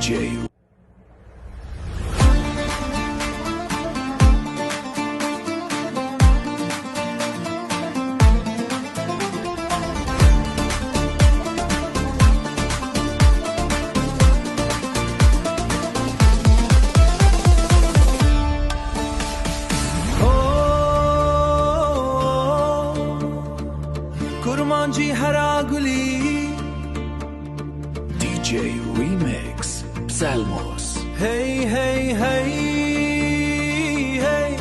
جي. كورمانجي هرا گولی دي جي ريمكس PRZEL MUS. هی هی هی هی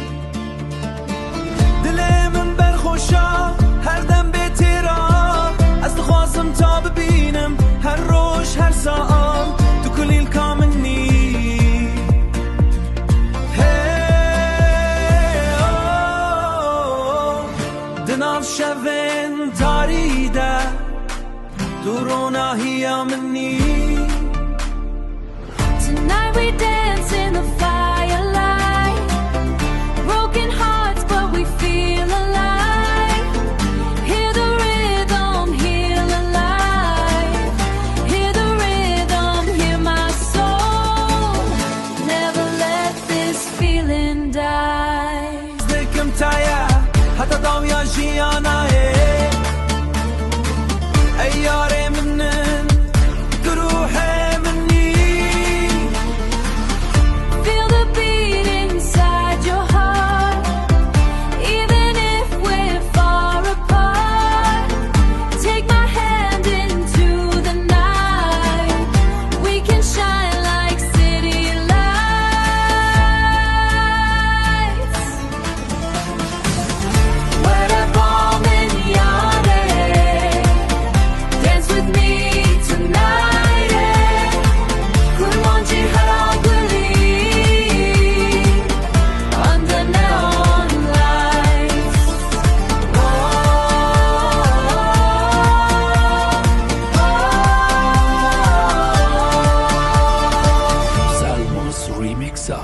دل من برخوشا هر دم به تیرا از دخواستم تا ببینم هر روش هر ساعت تو کلی الکامنی دناف شوین داریده دورونا هی منی. Tonight we dance in the firelight. Broken hearts, but we feel alive. Hear the rhythm, heal alive. Hear the rhythm, hear my soul. Never let this feeling die. Zdekam taya, hatta dawya jiyana e. Ayyare minen, duruhe minni. Feel the beat inside your heart. Even if we're far apart. Take my hand into the night. We can shine like city lights. Where bomb in yare. Dance with me tonight. Kurmancî hera gulî. Under neon lights. PRZEL MUS ريمكسا.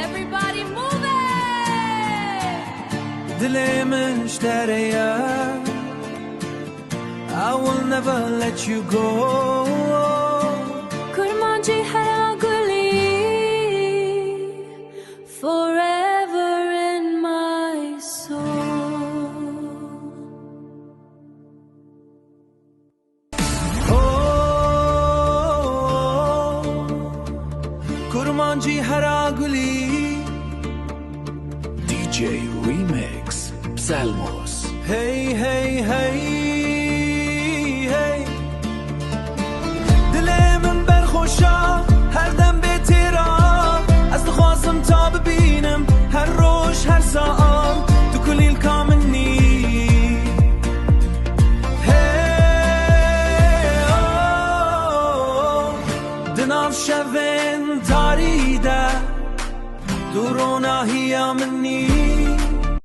Everybody move it. Dile min shtareya, I will never let you go. Kurmancî hera gulî. Forever in my soul. Kurmancî hera gulî دي جي ريمكس PRZEL MUS. hey hey hey hey دل من برخوشا هر دم به تیرا از دخواستم تا ببینم هر روش هر ساعت تو کلی الکامنی دناف شوین داریده دورونا هی منی